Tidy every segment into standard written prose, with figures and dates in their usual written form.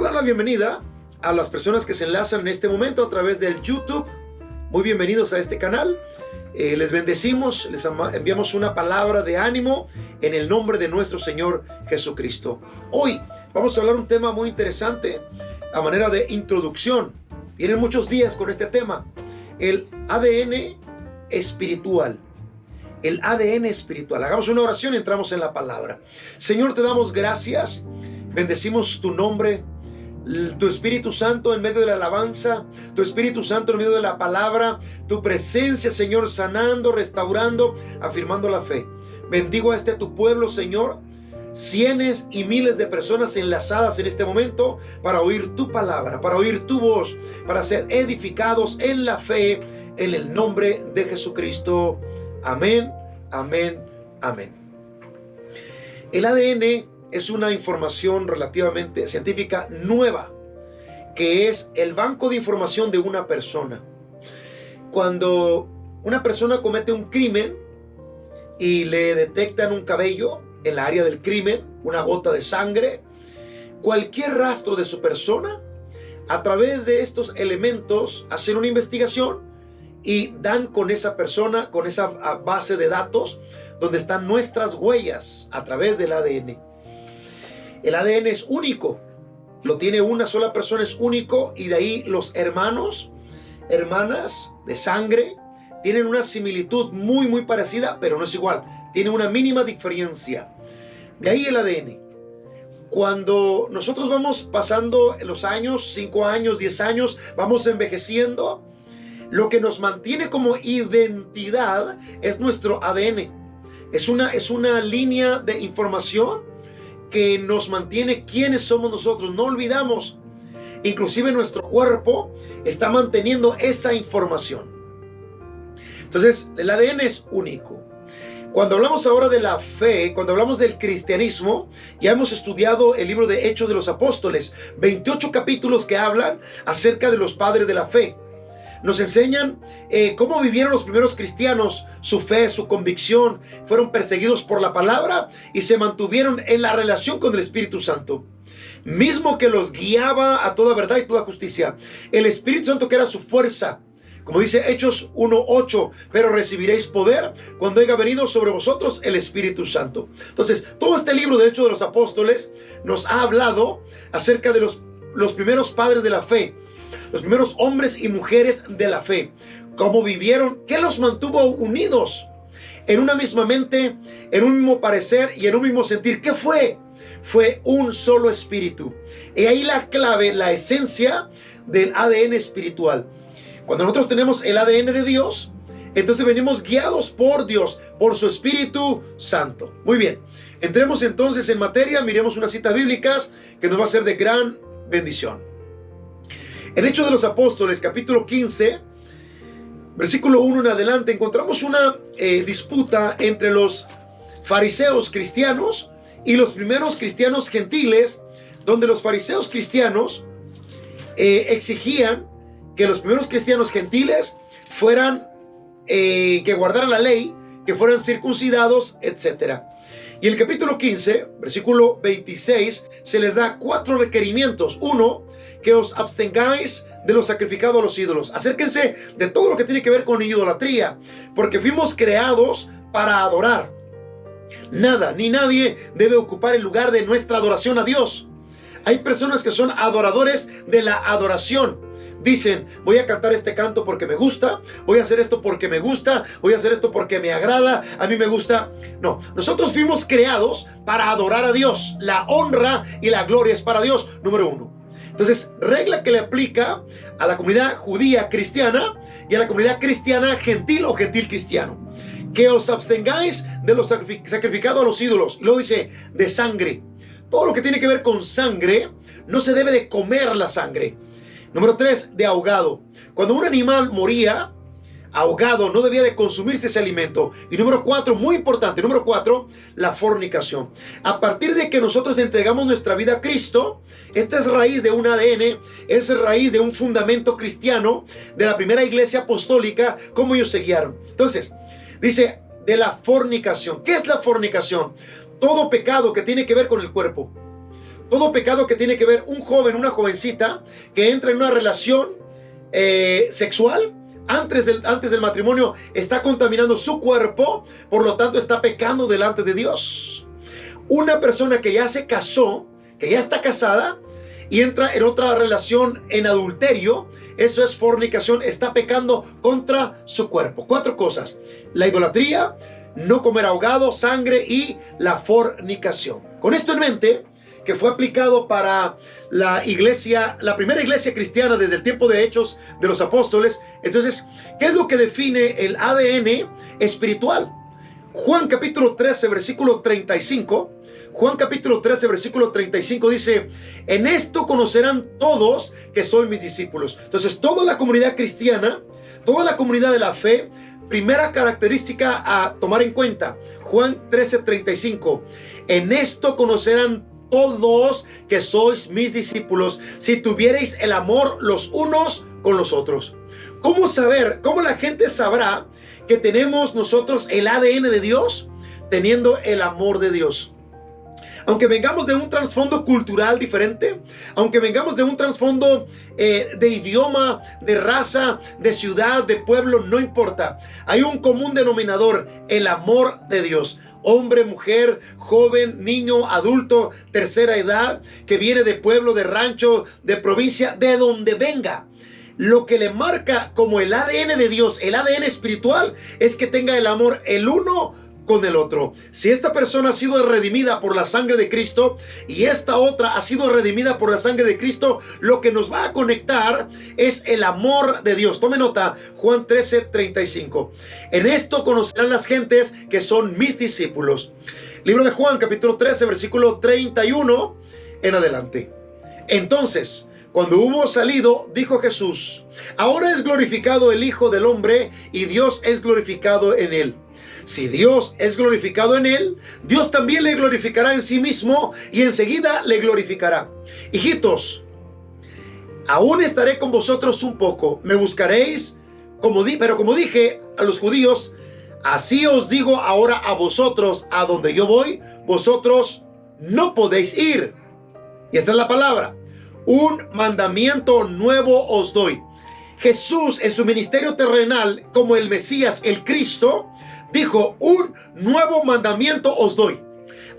dar la bienvenida a las personas que se enlazan en este momento a través del YouTube. Muy bienvenidos a este canal. Les bendecimos, les enviamos una palabra de ánimo en el nombre de nuestro Señor Jesucristo. Hoy vamos a hablar un tema muy interesante a manera de introducción. Vienen muchos días con este tema, el ADN espiritual. El ADN espiritual. Hagamos una oración y entramos en la palabra. Señor, te damos gracias. Bendecimos tu nombre, tu Espíritu Santo en medio de la alabanza, tu Espíritu Santo en medio de la palabra, tu presencia, Señor, sanando, restaurando, afirmando la fe. Bendigo a tu pueblo, Señor. Cientos y miles de personas enlazadas en este momento para oír tu palabra, para oír tu voz, para ser edificados en la fe, en el nombre de Jesucristo. Amén, amén, amén. El ADN es una información relativamente científica nueva, que es el banco de información de una persona. Cuando una persona comete un crimen y le detectan un cabello en la área del crimen, una gota de sangre, cualquier rastro de su persona, a través de estos elementos hacen una investigación y dan con esa persona, con esa base de datos donde están nuestras huellas a través del ADN. El ADN es único, lo tiene una sola persona, es único, y de ahí los hermanos, hermanas de sangre tienen una similitud muy parecida, pero no es igual, tiene una mínima diferencia. De ahí el ADN. Cuando nosotros vamos pasando los años, 5 años, 10 años, vamos envejeciendo, lo que nos mantiene como identidad es nuestro ADN. Es una línea de información que nos mantiene quiénes somos nosotros. No olvidamos, inclusive nuestro cuerpo está manteniendo esa información. Entonces, el ADN es único. Cuando hablamos ahora de la fe, cuando hablamos del cristianismo, ya hemos estudiado el libro de Hechos de los Apóstoles, 28 capítulos que hablan acerca de los padres de la fe. Nos enseñan cómo vivieron los primeros cristianos, su fe, su convicción. Fueron perseguidos por la palabra y se mantuvieron en la relación con el Espíritu Santo, mismo que los guiaba a toda verdad y toda justicia. El Espíritu Santo, que era su fuerza, como dice Hechos 1:8, pero recibiréis poder cuando haya venido sobre vosotros el Espíritu Santo. Entonces, todo este libro de Hechos de los Apóstoles nos ha hablado acerca de los primeros padres de la fe, los primeros hombres y mujeres de la fe, cómo vivieron, qué los mantuvo unidos en una misma mente, en un mismo parecer y en un mismo sentir. ¿Qué fue? Fue un solo espíritu. Y ahí la clave, la esencia del ADN espiritual. Cuando nosotros tenemos el ADN de Dios, entonces venimos guiados por Dios, por su Espíritu Santo. Muy bien, entremos entonces en materia, miremos unas citas bíblicas que nos va a ser de gran bendición. En Hechos de los Apóstoles, capítulo 15, versículo 1 en adelante, encontramos una disputa entre los fariseos cristianos y los primeros cristianos gentiles, donde los fariseos cristianos exigían que los primeros cristianos gentiles fueran, que guardaran la ley, que fueran circuncidados, etc. Y en el capítulo 15, versículo 26, se les da 4 requerimientos. 1, que os abstengáis de lo sacrificado a los ídolos. Acérquense de todo lo que tiene que ver con idolatría, porque fuimos creados para adorar. Nada ni nadie debe ocupar el lugar de nuestra adoración a Dios. Hay personas que son adoradores de la adoración. Dicen, voy a cantar este canto porque me gusta, voy a hacer esto porque me gusta, voy a hacer esto porque me agrada, a mí me gusta. No, nosotros fuimos creados para adorar a Dios. La honra y la gloria es para Dios, número 1. Entonces, regla que le aplica a la comunidad judía cristiana y a la comunidad cristiana gentil o gentil cristiano. Que os abstengáis de lo sacrificado a los ídolos. Y luego dice, de sangre. Todo lo que tiene que ver con sangre, no se debe de comer la sangre. Número 3, de ahogado. Cuando un animal moría ahogado, no debía de consumirse ese alimento. Y número 4, muy importante, número 4, la fornicación. A partir de que nosotros entregamos nuestra vida a Cristo, esta es raíz de un ADN, es raíz de un fundamento cristiano, de la primera iglesia apostólica, como ellos se guiaron. Entonces, dice, de la fornicación. ¿Qué es la fornicación? Todo pecado que tiene que ver con el cuerpo. todo pecado que tiene que ver un joven, una jovencita que entra en una relación sexual antes del matrimonio, está contaminando su cuerpo, por lo tanto está pecando delante de Dios. Una persona que ya se casó, que ya está casada y entra en otra relación en adulterio, eso es fornicación, está pecando contra su cuerpo. 4 cosas: la idolatría, no comer ahogado, sangre y la fornicación. Con esto en mente, que fue aplicado para la iglesia, la primera iglesia cristiana desde el tiempo de Hechos de los Apóstoles. Entonces, ¿qué es lo que define el ADN espiritual? Juan capítulo 13, versículo 35. Juan capítulo 13, versículo 35 dice: en esto conocerán todos que soy mis discípulos. Entonces, toda la comunidad cristiana, toda la comunidad de la fe, primera característica a tomar en cuenta, Juan 13, 35. En esto conocerán todos que sois mis discípulos, si tuviereis el amor los unos con los otros. ¿Cómo saber? ¿Cómo la gente sabrá que tenemos nosotros el ADN de Dios? Teniendo el amor de Dios. Aunque vengamos de un trasfondo cultural diferente, aunque vengamos de un trasfondo de idioma, de raza, de ciudad, de pueblo, no importa. Hay un común denominador: el amor de Dios. Hombre, mujer, joven, niño, adulto, tercera edad, que viene de pueblo, de rancho, de provincia, de donde venga. Lo que le marca como el ADN de Dios, el ADN espiritual, es que tenga el amor el uno con el otro. Si esta persona ha sido redimida por la sangre de Cristo y esta otra ha sido redimida por la sangre de Cristo, lo que nos va a conectar es el amor de Dios. Tome nota, Juan 13, 35. En esto conocerán las gentes que son mis discípulos. Libro de Juan, capítulo 13, versículo 31 en adelante. Entonces, cuando hubo salido, dijo Jesús: ahora es glorificado el Hijo del Hombre y Dios es glorificado en él. Si Dios es glorificado en él, Dios también le glorificará en sí mismo y enseguida le glorificará. Hijitos, aún estaré con vosotros un poco. Me buscaréis, pero como dije a los judíos, así os digo ahora a vosotros: a donde yo voy, vosotros no podéis ir. Y esta es la palabra: un mandamiento nuevo os doy. Jesús, en su ministerio terrenal como el Mesías, el Cristo, dijo: un nuevo mandamiento os doy.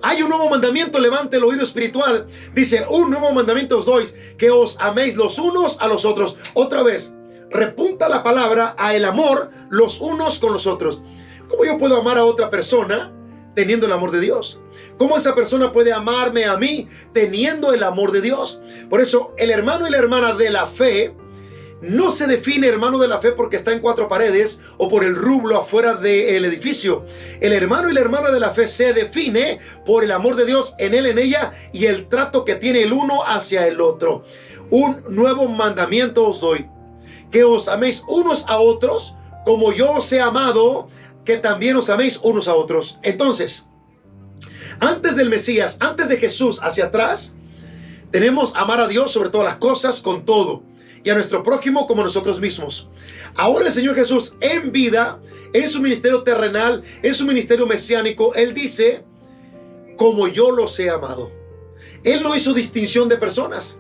Hay un nuevo mandamiento, levante el oído espiritual. Dice: un nuevo mandamiento os doy, que os améis los unos a los otros. Otra vez, repunta la palabra a el amor los unos con los otros. ¿Cómo yo puedo amar a otra persona teniendo el amor de Dios? ¿Cómo esa persona puede amarme a mí teniendo el amor de Dios? Por eso, el hermano y la hermana de la fe no se define hermano de la fe porque está en 4 paredes o por el rublo afuera del edificio. El hermano y la hermana de la fe se define por el amor de Dios en él, en ella, y el trato que tiene el uno hacia el otro. Un nuevo mandamiento os doy: que os améis unos a otros como yo os he amado, que también os améis unos a otros. Entonces, antes del Mesías, antes de Jesús, hacia atrás, tenemos amar a Dios sobre todas las cosas, con todo, y a nuestro prójimo como nosotros mismos. Ahora el Señor Jesús, en vida, en su ministerio terrenal, en su ministerio mesiánico, Él dice: como yo los he amado. Él no hizo distinción de personas.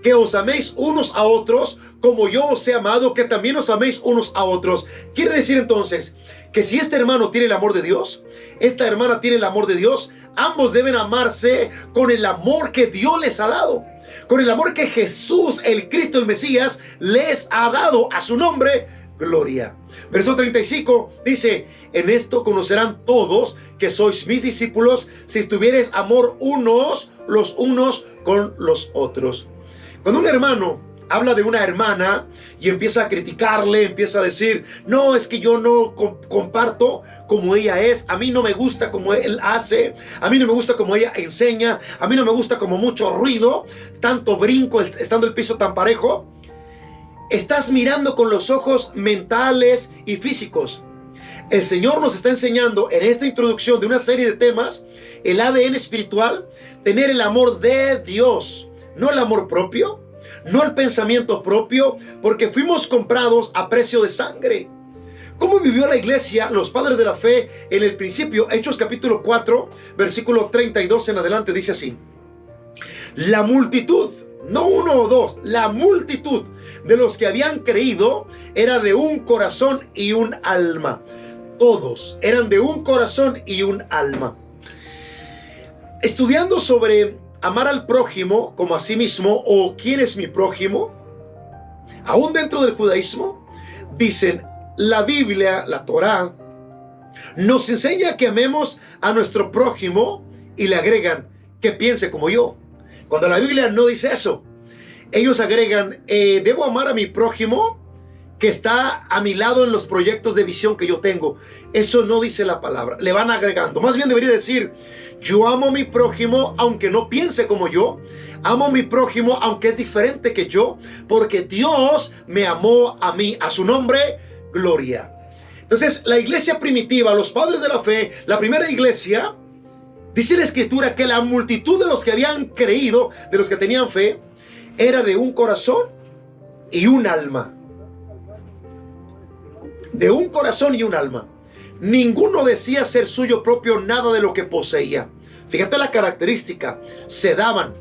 Que os améis unos a otros como yo os he amado, que también os améis unos a otros. Quiere decir entonces que si este hermano tiene el amor de Dios, esta hermana tiene el amor de Dios, ambos deben amarse con el amor que Dios les ha dado, con el amor que Jesús, el Cristo, el Mesías, les ha dado. A su nombre, gloria. Verso 35 dice: en esto conocerán todos que sois mis discípulos, si tuviereis amor los unos con los otros. Cuando un hermano habla de una hermana y empieza a criticarle, empieza a decir: no, es que yo no comparto como ella es, a mí no me gusta como él hace, a mí no me gusta como ella enseña, a mí no me gusta como mucho ruido, tanto brinco estando el piso tan parejo. Estás mirando con los ojos mentales y físicos. El Señor nos está enseñando en esta introducción de una serie de temas el ADN espiritual, tener el amor de Dios, no el amor propio, no el pensamiento propio, porque fuimos comprados a precio de sangre. ¿Cómo vivió la iglesia, los padres de la fe en el principio? Hechos capítulo 4, versículo 32 en adelante, dice así: La multitud, no uno o dos, la multitud de los que habían creído era de un corazón y un alma. Todos eran de un corazón y un alma. Estudiando sobre amar al prójimo como a sí mismo, o quién es mi prójimo, aún dentro del judaísmo, dicen, la Biblia, la Torá, nos enseña que amemos a nuestro prójimo y le agregan que piense como yo. Cuando la Biblia no dice eso, ellos agregan, debo amar a mi prójimo que está a mi lado en los proyectos de visión que yo tengo. Eso no dice la palabra, le van agregando. Más bien debería decir, yo amo a mi prójimo aunque no piense como yo, amo a mi prójimo aunque es diferente que yo, porque Dios me amó a mí, a su nombre, gloria. Entonces, la iglesia primitiva, los padres de la fe, la primera iglesia, dice la escritura que la multitud de los que habían creído, de los que tenían fe, era de un corazón y un alma. De un corazón y un alma. Ninguno decía ser suyo propio nada de lo que poseía. Fíjate la característica. Se daban.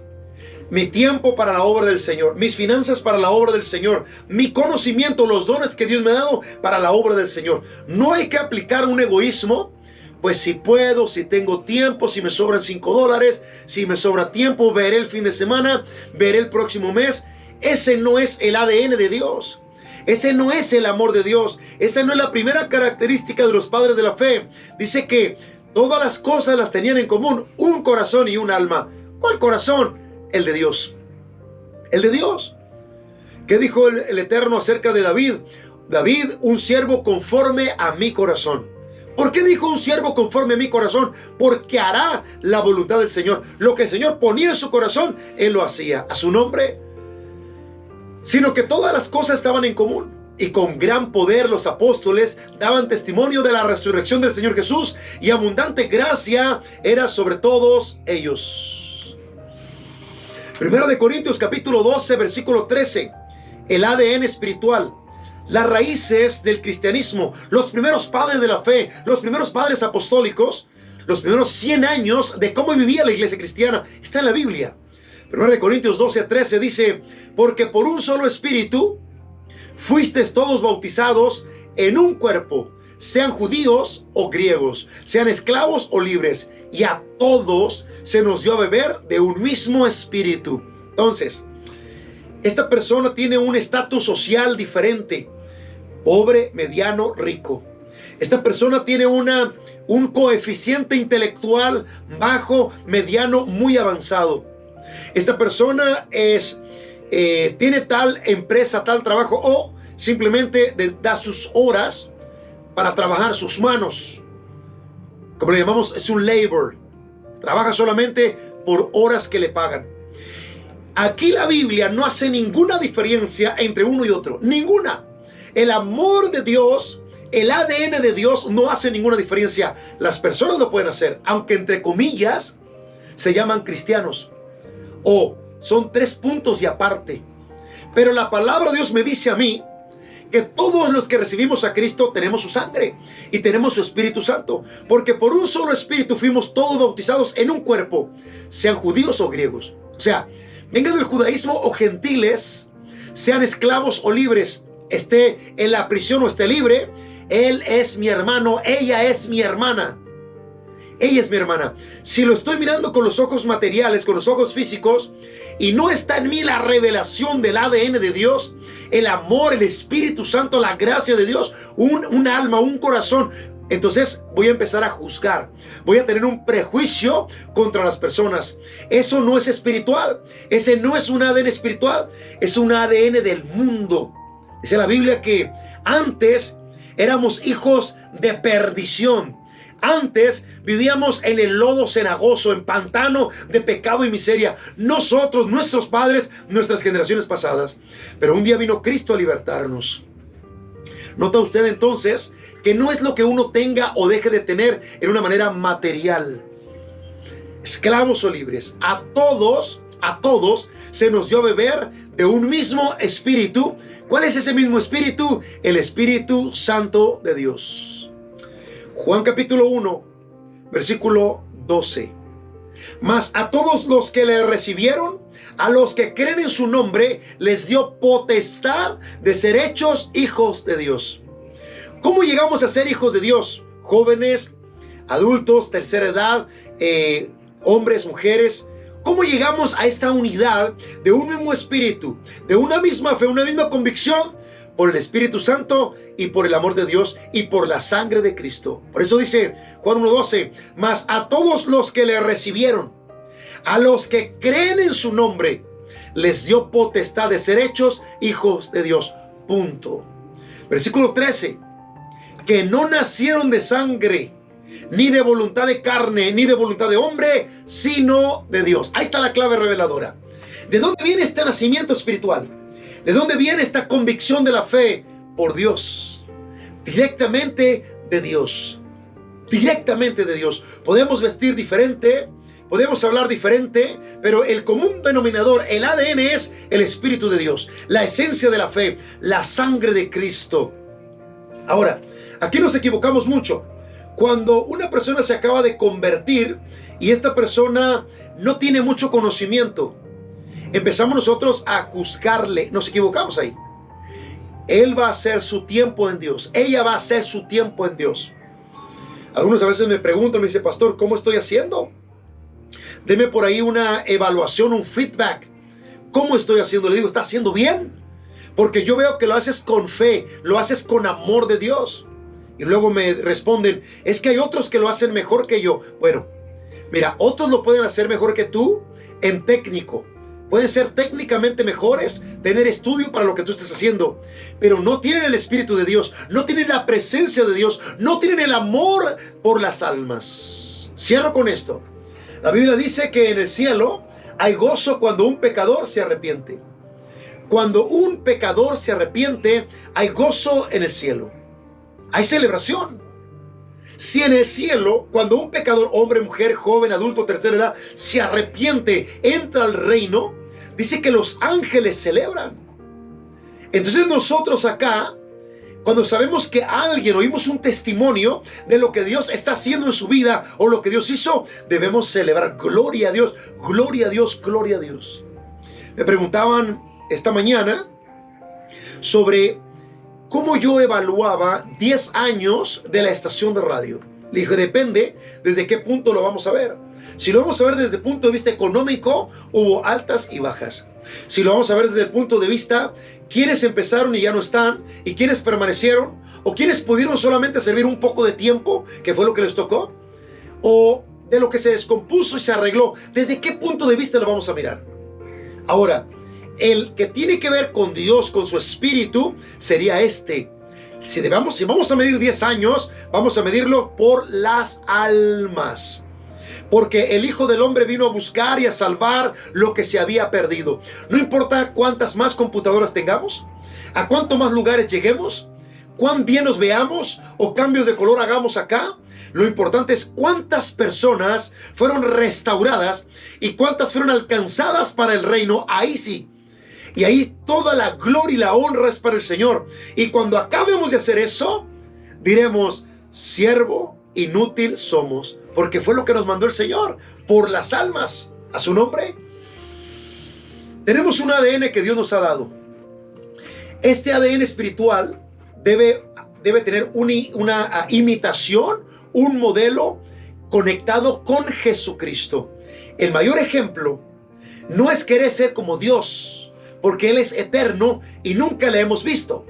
Mi tiempo para la obra del Señor, mis finanzas para la obra del Señor, mi conocimiento, los dones que Dios me ha dado para la obra del Señor. No hay que aplicar un egoísmo. Pues si puedo, si tengo tiempo, si me sobran $5, si me sobra tiempo, veré el fin de semana, veré el próximo mes. Ese no es el ADN de Dios. Ese no es el amor de Dios. Esa no es la primera característica de los padres de la fe. Dice que todas las cosas las tenían en común, un corazón y un alma. ¿Cuál corazón? El de Dios. El de Dios. ¿Qué dijo el Eterno acerca de David? David, un siervo conforme a mi corazón. ¿Por qué dijo un siervo conforme a mi corazón? Porque hará la voluntad del Señor. Lo que el Señor ponía en su corazón, Él lo hacía. A su nombre. Sino que todas las cosas estaban en común. Y con gran poder los apóstoles daban testimonio de la resurrección del Señor Jesús. Y abundante gracia era sobre todos ellos. Primero de Corintios capítulo 12, versículo 13. El ADN espiritual. Las raíces del cristianismo, los primeros padres de la fe, los primeros padres apostólicos, los primeros 100 años de cómo vivía la iglesia cristiana, está en la Biblia. 1 Corintios 12:13 dice, porque por un solo espíritu fuisteis todos bautizados en un cuerpo, sean judíos o griegos, sean esclavos o libres, y a todos se nos dio a beber de un mismo espíritu. Entonces, esta persona tiene un estatus social diferente. Pobre, mediano, rico. Esta persona tiene un coeficiente intelectual bajo, mediano, muy avanzado. Esta persona tiene tal empresa, tal trabajo, o simplemente da sus horas para trabajar sus manos. Como le llamamos, es un labor. Trabaja solamente por horas que le pagan. Aquí la Biblia no hace ninguna diferencia entre uno y otro. Ninguna. El amor de Dios, el ADN de Dios no hace ninguna diferencia. Las personas lo pueden hacer, aunque entre comillas se llaman cristianos. O son 3 puntos y aparte. Pero la palabra de Dios me dice a mí que todos los que recibimos a Cristo tenemos su sangre y tenemos su Espíritu Santo. Porque por un solo Espíritu fuimos todos bautizados en un cuerpo, sean judíos o griegos. O sea, vengan del judaísmo o gentiles, sean esclavos o libres, esté en la prisión o esté libre, él es mi hermano, ella es mi hermana. Ella es mi hermana. Si lo estoy mirando con los ojos materiales, con los ojos físicos, y no está en mí la revelación del ADN de Dios, el amor, el Espíritu Santo, la gracia de Dios, un alma, un corazón, entonces voy a empezar a juzgar. Voy a tener un prejuicio contra las personas. Eso no es espiritual. Ese no es un ADN espiritual. Es un ADN del mundo. Dice la Biblia que antes éramos hijos de perdición. Antes vivíamos en el lodo cenagoso, en pantano de pecado y miseria. Nosotros, nuestros padres, nuestras generaciones pasadas. Pero un día vino Cristo a libertarnos. ¿Nota usted entonces que no es lo que uno tenga o deje de tener en una manera material? Esclavos o libres, a todos se nos dio a beber de un mismo espíritu. ¿Cuál es ese mismo espíritu? El Espíritu Santo de Dios. Juan capítulo 1, versículo 12. Mas a todos los que le recibieron, a los que creen en su nombre, les dio potestad de ser hechos hijos de Dios. ¿Cómo llegamos a ser hijos de Dios? Jóvenes, adultos, tercera edad, hombres, mujeres. ¿Cómo llegamos a esta unidad de un mismo espíritu, de una misma fe, una misma convicción? Por el Espíritu Santo y por el amor de Dios y por la sangre de Cristo. Por eso dice Juan 1:12, mas a todos los que le recibieron, a los que creen en su nombre, les dio potestad de ser hechos hijos de Dios. Punto. Versículo 13, que no nacieron de sangre, ni de voluntad de carne, ni de voluntad de hombre, sino de Dios. Ahí está la clave reveladora. ¿De dónde viene este nacimiento espiritual? ¿De dónde viene esta convicción de la fe? Por Dios. Directamente de Dios. Directamente de Dios. Podemos vestir diferente, podemos hablar diferente, pero el común denominador, el ADN, es el Espíritu de Dios, la esencia de la fe, la sangre de Cristo. Ahora, aquí nos equivocamos mucho. Cuando una persona se acaba de convertir y esta persona no tiene mucho conocimiento, empezamos nosotros a juzgarle. Nos equivocamos ahí. Él va a hacer su tiempo en Dios. Ella va a hacer su tiempo en Dios. Algunos a veces me preguntan, me dicen, pastor, ¿cómo estoy haciendo? Deme por ahí una evaluación, un feedback. ¿Cómo estoy haciendo? Le digo, ¿está haciendo bien? Porque yo veo que lo haces con fe, lo haces con amor de Dios. Y luego me responden, es que hay otros que lo hacen mejor que yo. Bueno, mira, otros lo pueden hacer mejor que tú en técnico. Pueden ser técnicamente mejores, tener estudio para lo que tú estés haciendo, pero no tienen el Espíritu de Dios, no tienen la presencia de Dios, no tienen el amor por las almas. Cierro con esto. La Biblia dice que en el cielo hay gozo cuando un pecador se arrepiente. Cuando un pecador se arrepiente, hay gozo en el cielo. Hay celebración. Si en el cielo, cuando un pecador, hombre, mujer, joven, adulto, tercera edad, se arrepiente, entra al reino, dice que los ángeles celebran. Entonces nosotros acá, cuando sabemos que alguien, oímos un testimonio de lo que Dios está haciendo en su vida o lo que Dios hizo, debemos celebrar. Gloria a Dios, gloria a Dios, gloria a Dios. Me preguntaban esta mañana sobre cómo yo evaluaba 10 años de la estación de radio. Le dije, depende desde qué punto lo vamos a ver. Si lo vamos a ver desde el punto de vista económico, hubo altas y bajas. Si lo vamos a ver desde el punto de vista, quienes empezaron y ya no están, y quienes permanecieron, o quienes pudieron solamente servir un poco de tiempo, que fue lo que les tocó, o de lo que se descompuso y se arregló, ¿desde qué punto de vista lo vamos a mirar? Ahora, el que tiene que ver con Dios, con su espíritu, sería este. Si vamos a medir 10 años, vamos a medirlo por las almas. Porque el Hijo del Hombre vino a buscar y a salvar lo que se había perdido. No importa cuántas más computadoras tengamos, a cuántos más lugares lleguemos, cuán bien nos veamos o cambios de color hagamos acá. Lo importante es cuántas personas fueron restauradas y cuántas fueron alcanzadas para el reino. Ahí sí. Y ahí toda la gloria y la honra es para el Señor. Y cuando acabemos de hacer eso, diremos, siervo inútil somos, porque fue lo que nos mandó el Señor, por las almas, a su nombre. Tenemos un ADN que Dios nos ha dado. Este ADN espiritual debe tener una imitación, un modelo conectado con Jesucristo. El mayor ejemplo no es querer ser como Dios, porque Él es eterno y nunca le hemos visto.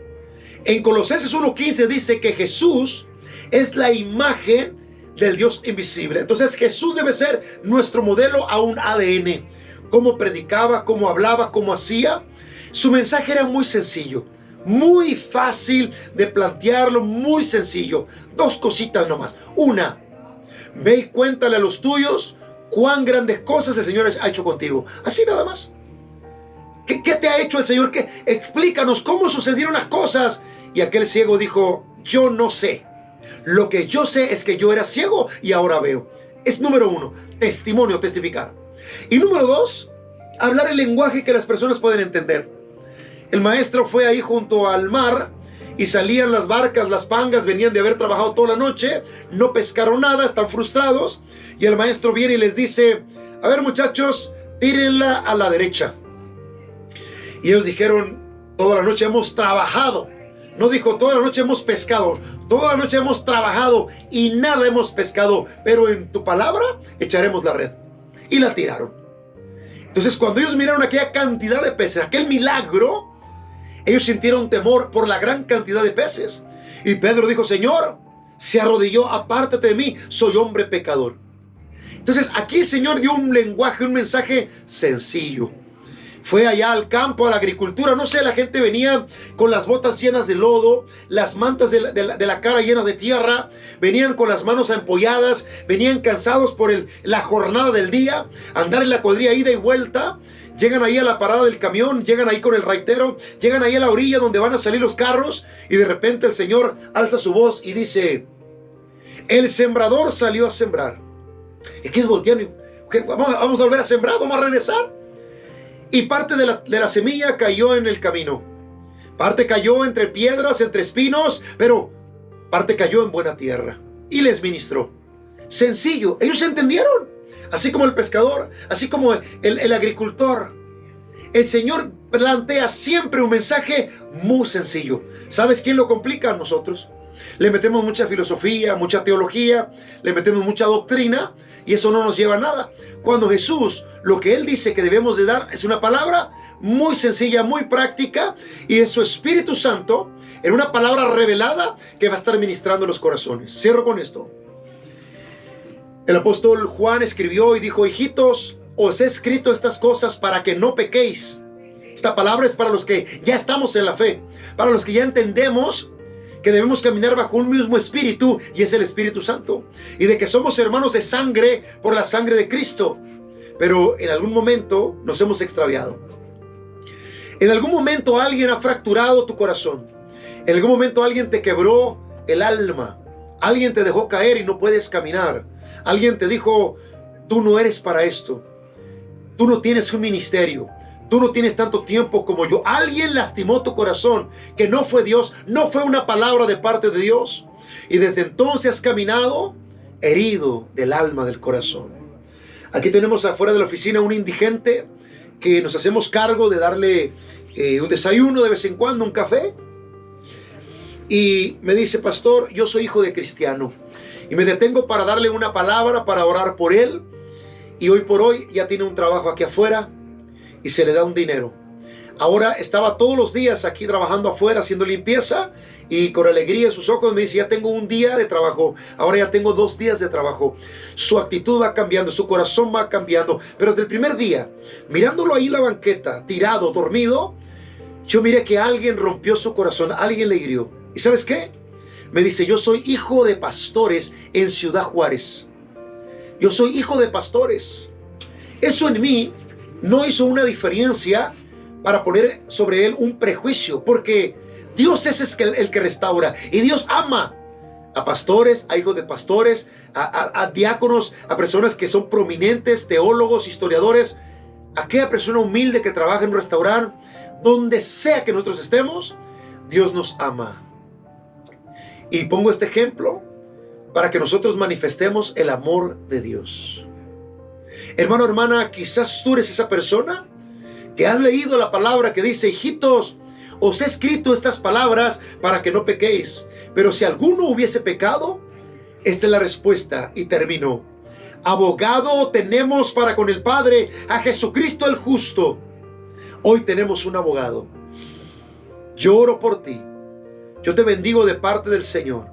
En Colosenses 1:15 dice que Jesús es la imagen del Dios invisible. Entonces Jesús debe ser nuestro modelo a un ADN. Cómo predicaba, cómo hablaba, cómo hacía. Su mensaje era muy sencillo, muy fácil de plantearlo, muy sencillo. Dos cositas nomás. Una, ve y cuéntale a los tuyos cuán grandes cosas el Señor ha hecho contigo. Así nada más. ¿Qué te ha hecho el Señor? Explícanos cómo sucedieron las cosas. Y aquel ciego dijo, yo no sé. Lo que yo sé es que yo era ciego y ahora veo. Es número uno, testimonio, testificar. Y número dos, hablar el lenguaje que las personas pueden entender. El maestro fue ahí junto al mar y salían las barcas, las pangas, venían de haber trabajado toda la noche, no pescaron nada, están frustrados. Y el maestro viene y les dice, a ver muchachos, tírenla a la derecha. Y ellos dijeron, toda la noche hemos trabajado. No dijo, toda la noche hemos pescado, toda la noche hemos trabajado y nada hemos pescado, pero en tu palabra echaremos la red. Y la tiraron. Entonces, cuando ellos miraron aquella cantidad de peces, aquel milagro, ellos sintieron temor por la gran cantidad de peces. Y Pedro dijo, Señor, se arrodilló, apártate de mí, soy hombre pecador. Entonces, aquí el Señor dio un lenguaje, un mensaje sencillo. Fue allá al campo, a la agricultura, no sé, la gente venía con las botas llenas de lodo, las mantas de la cara llenas de tierra, venían con las manos empolladas, venían cansados por la jornada del día, andar en la cuadrilla ida y vuelta. Llegan ahí a la parada del camión, llegan ahí con el raitero, llegan ahí a la orilla donde van a salir los carros, y de repente el Señor alza su voz y dice, el sembrador salió a sembrar. ¿Y qué es volteando? Vamos a volver a sembrar, vamos a regresar. Y parte de la semilla cayó en el camino. Parte cayó entre piedras, entre espinos, pero parte cayó en buena tierra. Y les ministró. Sencillo, ellos entendieron. Así como el pescador, así como el agricultor. El Señor plantea siempre un mensaje muy sencillo. ¿Sabes quién lo complica? Nosotros. Le metemos mucha filosofía, mucha teología, le metemos mucha doctrina y eso no nos lleva a nada. Cuando Jesús, lo que Él dice que debemos de dar es una palabra muy sencilla, muy práctica, y es su Espíritu Santo en una palabra revelada que va a estar ministrando los corazones. Cierro con esto. El apóstol Juan escribió y dijo, hijitos, os he escrito estas cosas para que no pequéis. Esta palabra es para los que ya estamos en la fe, para los que ya entendemos que debemos caminar bajo un mismo espíritu, y es el Espíritu Santo, y de que somos hermanos de sangre por la sangre de Cristo. Pero en algún momento nos hemos extraviado. En algún momento alguien ha fracturado tu corazón. En algún momento alguien te quebró el alma. Alguien te dejó caer y no puedes caminar. Alguien te dijo, tú no eres para esto. Tú no tienes un ministerio. Tú no tienes tanto tiempo como yo. Alguien lastimó tu corazón, que no fue Dios, no fue una palabra de parte de Dios. Y desde entonces has caminado herido del alma, del corazón. Aquí tenemos afuera de la oficina un indigente que nos hacemos cargo de darle un desayuno de vez en cuando, un café. Y me dice, pastor, yo soy hijo de cristiano. Y me detengo para darle una palabra, para orar por él. Y hoy por hoy ya tiene un trabajo aquí afuera. Y se le da un dinero. Ahora estaba todos los días aquí trabajando afuera, haciendo limpieza, y con alegría en sus ojos me dice, ya tengo un día de trabajo, ahora ya tengo 2 días de trabajo. Su actitud va cambiando, su corazón va cambiando, pero desde el primer día, mirándolo ahí en la banqueta, tirado, dormido, yo miré que alguien rompió su corazón, alguien le hirió. ¿Y sabes qué? Me dice, yo soy hijo de pastores en Ciudad Juárez. Yo soy hijo de pastores. Eso en mí no hizo una diferencia para poner sobre él un prejuicio, porque Dios es el que restaura, y Dios ama a pastores, a hijos de pastores, a diáconos, a personas que son prominentes, teólogos, historiadores, a aquella persona humilde que trabaja en un restaurante. Donde sea que nosotros estemos, Dios nos ama. Y pongo este ejemplo para que nosotros manifestemos el amor de Dios. Hermano, hermana, quizás tú eres esa persona que has leído la palabra que dice, hijitos, os he escrito estas palabras para que no pequéis. Pero si alguno hubiese pecado, esta es la respuesta, y terminó. Abogado tenemos para con el Padre, a Jesucristo el justo. Hoy tenemos un abogado. Yo oro por ti. Yo te bendigo de parte del Señor.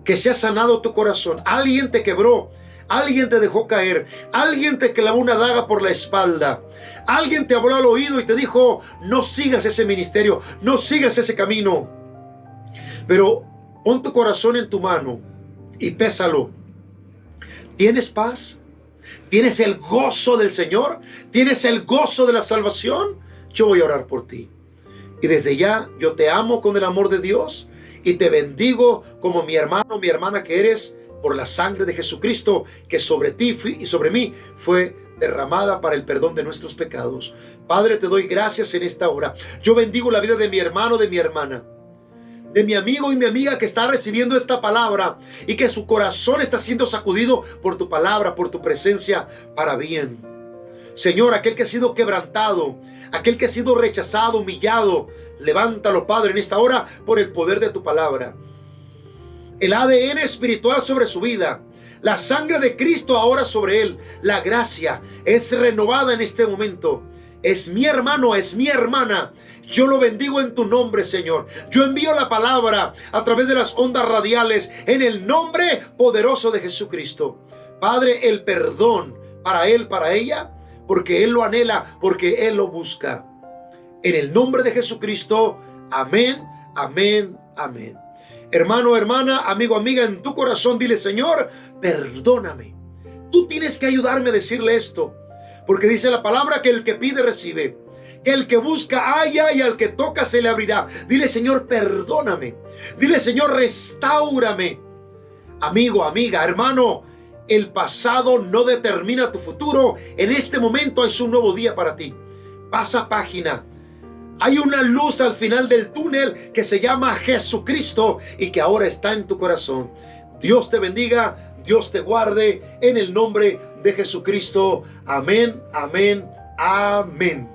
Que sea sanado tu corazón. Alguien te quebró. Alguien te dejó caer. Alguien te clavó una daga por la espalda. Alguien te habló al oído y te dijo, no sigas ese ministerio, no sigas ese camino. Pero pon tu corazón en tu mano y pésalo. ¿Tienes paz? ¿Tienes el gozo del Señor? ¿Tienes el gozo de la salvación? Yo voy a orar por ti. Y desde ya yo te amo con el amor de Dios y te bendigo como mi hermano, mi hermana que eres, por la sangre de Jesucristo que sobre ti y sobre mí fue derramada para el perdón de nuestros pecados. Padre, te doy gracias en esta hora. Yo bendigo la vida de mi hermano, de mi hermana, de mi amigo y mi amiga que está recibiendo esta palabra y que su corazón está siendo sacudido por tu palabra, por tu presencia para bien. Señor, aquel que ha sido quebrantado, aquel que ha sido rechazado, humillado, levántalo, Padre, en esta hora por el poder de tu palabra. El ADN espiritual sobre su vida, la sangre de Cristo ahora sobre él, la gracia es renovada en este momento. Es mi hermano, es mi hermana. Yo lo bendigo en tu nombre, Señor. Yo envío la palabra a través de las ondas radiales en el nombre poderoso de Jesucristo. Padre, el perdón para él, para ella, porque él lo anhela, porque él lo busca. En el nombre de Jesucristo, amén, amén, amén. Hermano, hermana, amigo, amiga, en tu corazón dile: Señor, perdóname. Tú tienes que ayudarme a decirle esto, porque dice la palabra que el que pide recibe, que el que busca halla y al que toca se le abrirá. Dile: Señor, perdóname. Dile: Señor, restáurame. Amigo, amiga, hermano, el pasado no determina tu futuro. En este momento es un nuevo día para ti. Pasa página. Hay una luz al final del túnel que se llama Jesucristo y que ahora está en tu corazón. Dios te bendiga, Dios te guarde en el nombre de Jesucristo. Amén, amén, amén.